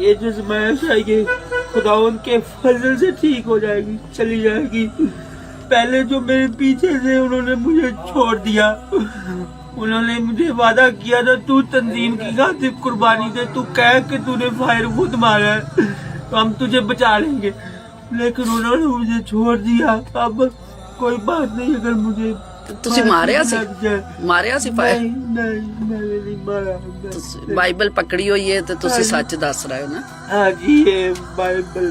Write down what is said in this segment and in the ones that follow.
ये जो जमायश है ये खुदा उनके फजल से ठीक हो जाएगी, चली जाएगी। पहले जो मेरे पीछे थे उन्होंने मुझे छोड़ दिया, उन्होंने मुझे वादा किया था तू तंजीम की खातिर कुर्बानी दे, तू कह कि तूने फायर खुद मारा है तो हम तुझे बचा लेंगे, लेकिन उन्होंने मुझे छोड़ दिया। अब कोई बात नहीं, अगर मुझे ਤੁਸੀਂ ਮਾਰਿਆ ਸੀ ਫਾਇਰ? नहीं मैंने नहीं मारा। ਬਾਈਬਲ ਪਕੜੀ ਹੋਈ ਹੈ ਤੇ ਤੁਸੀਂ ਸੱਚ ਦੱਸ ਰਹੇ ਹੋ ਨਾ? हाँ जी, ये बाइबल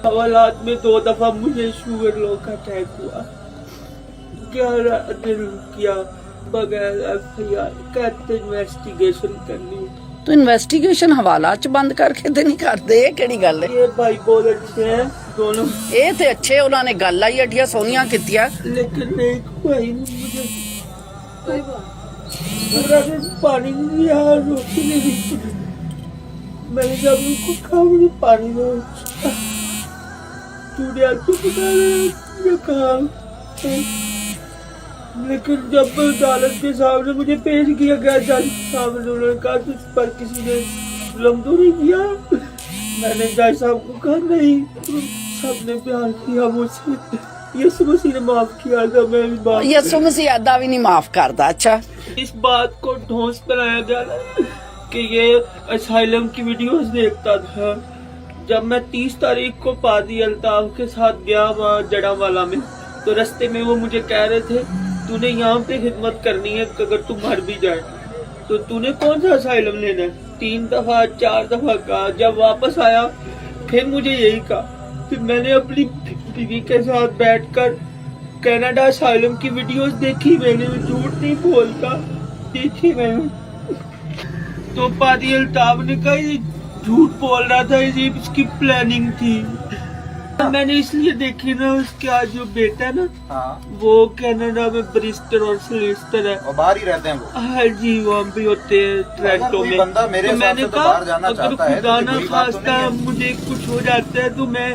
हवालात में 2 दफा मुझे शुगर लो का अटैक हुआ, 11 दिन किया बगैर एफआईआर, कहते इन्वेस्टिगेशन करनी। तो इन्वेस्टिगेशन हवाला च बंद करके ते नहीं करते, ये केड़ी गल है? ये भाई बहुत अच्छे हैं दोनों, ये ते अच्छे, उन्होंने गल आई एडिया सोनिया कीतिया, लेकिन एक भाई ने मुझे पूरा दिन पानी नहीं दिया, रोटी नहीं दी। मैंने जब उनको कहा मुझे पानी दो, तूने आपको बता रहा कहा, लेकिन जब अदालत के सामने मुझे पेश किया गया, जज के सामने उन्होंने कहा तुझ पर किसी ने जुल्म तो नहीं किया। मैंने जज साहब को कहा नहीं, सबने प्यार किया मुझसे, यीशु मसीह ने माफ किया था, मैं भी माफ। यीशु मसीह अदा भी नहीं माफ करता। अच्छा, इस बात को ढोंस बनाया गया ना कि ये असाइलम की वीडियोस देखता था। जब मैं 30 तारीख को पादी अल्ताफ के साथ गया वहाँ जड़ावाला में, तो रास्ते में वो मुझे कह रहे थे तूने यहाँ पे खिदमत करनी है, अगर तू मर भी जाए तो तूने कौन सा असाइलम लेना है। 3 दफा 4 दफा कहा, जब वापस आया फिर मुझे यही कहा। फिर मैंने अपनी बीवी के साथ बैठकर कनाडा असाइलम की वीडियोस देखी, मैंने झूठ नहीं बोलता, देखी मैंने। तो पादी अल्ताफ ने कहा ये झूठ बोल रहा था, ये इसकी प्लानिंग थी। मैंने इसलिए देखी ना, उसका जो बेटा है ना, हाँ। वो कनाडा में बरिस्टर और सोलिसिटर है, और बाहर ही रहते हैं वो। हाँ जी, वहाँ भी होते हैं ट्रैक्टरों में। बंदा मेरे तो मैंने कहा अगर खुदा ना खास्ता मुझे कुछ हो जाता है तो मैं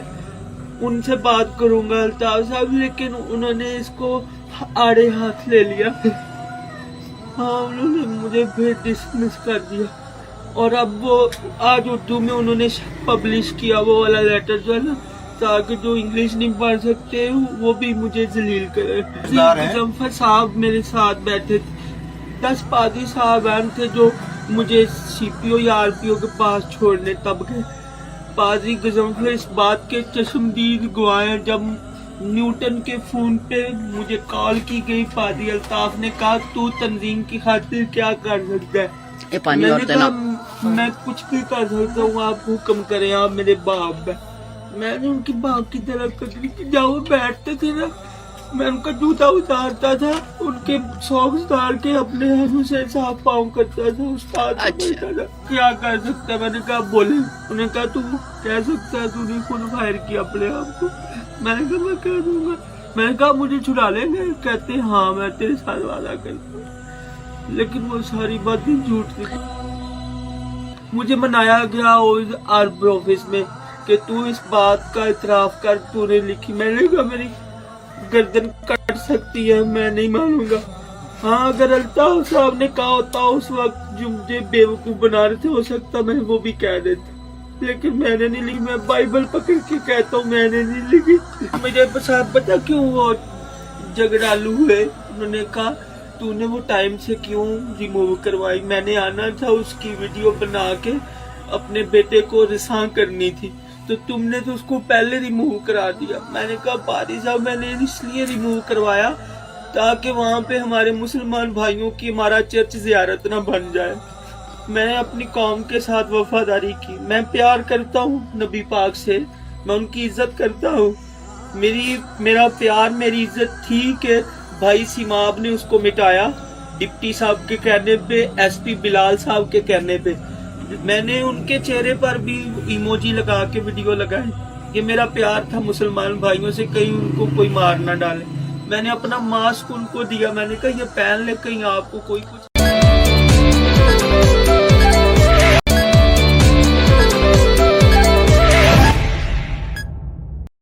उनसे बात करूंगा अल्ताफ साहब, लेकिन उन्होंने इसको आड़े हाथ ले लिया। हाँ, उन्होंने मुझे फिर डिसमिस कर दिया, और अब वो आज उर्दू में उन्होंने पब्लिश किया वो वाला लेटर जो है ना, ताकि जो इंग्लिश नहीं पढ़ सकते वो भी मुझे जलील करे। जम्फर साहब मेरे साथ बैठे थे, 10 पादी साहब थे जो मुझे सीपीओ या आरपीओ के पास छोड़ने तब गए। पादी गजम्फर इस बात के चश्मदीद गवाह हैं, जब न्यूटन के फोन पे मुझे कॉल की गई, पादी अल्ताफ ने कहा तू तंजीम की खातिर क्या कर सकता है। मैंने कहा मैं कुछ भी कर सकता हूँ, आप हुक्म करें, आप मेरे बाप है। मैंने उनकी बाप की तरह कदरी की, जब वो बैठते थे ना मैं उनका जूता उतारता था, उनके सॉक्स उतार के अपने हाथों से साफ पाँव करता था, उस्ताद बैठा था। क्या कर सकता है? मैंने कहा बोले, उन्होंने कहा तू कह सकता है, तूने खुद फायर किया अपने आप को। मैंने कहा मैं कह दूंगा। मैंने कहा मुझे छुड़ा लेंगे? कहते हाँ मैं तेरे साथ वादा करता हूँ, लेकिन वो सारी बातें झूठ थी। मुझे मनाया गया आर्मी ऑफिस में कि तू इस बात का इतराफ कर, तूने लिखी। मैंने कहा मेरी गर्दन कट सकती है, मैं नहीं मानूंगा। हाँ, अगर अल्ताफ साहब ने कहा होता उस वक्त जो मुझे बेवकूफ बना रहे थे, हो सकता मैं वो भी कह देता, लेकिन मैंने नहीं लिखी। मैं बाइबल पकड़ के कहता हूँ मैंने नहीं लिखी। मुझे पता क्यों वो झगड़ालू हुए? उन्होंने कहा तूने वो टाइम से क्यों रिमूव करवाई? मैंने आना था उसकी वीडियो बना के अपने बेटे को रिसा करनी थी, तो तुमने तो उसको पहले रिमूव करा दिया। मैंने कहा पादी साहब मैंने इसलिए रिमूव करवाया ताकि वहाँ पे हमारे मुसलमान भाइयों की हमारा चर्च जियारत ना बन जाए। मैं अपनी कौम के साथ वफादारी की, मैं प्यार करता हूँ नबी पाक से, मैं उनकी इज्जत करता हूँ। मेरा प्यार मेरी इज्जत थी कि भाई सिमाब ने उसको मिटाया, डिप्टी साहब के कहने पे, एसपी बिलाल साहब के कहने पे। मैंने उनके चेहरे पर भी इमोजी लगा के वीडियो लगाए। ये मेरा प्यार था मुसलमान भाइयों से, कहीं उनको कोई मार ना डाले। मैंने अपना मास्क उनको दिया, मैंने कहा ये पहन ले, कहीं आपको कोई कुछ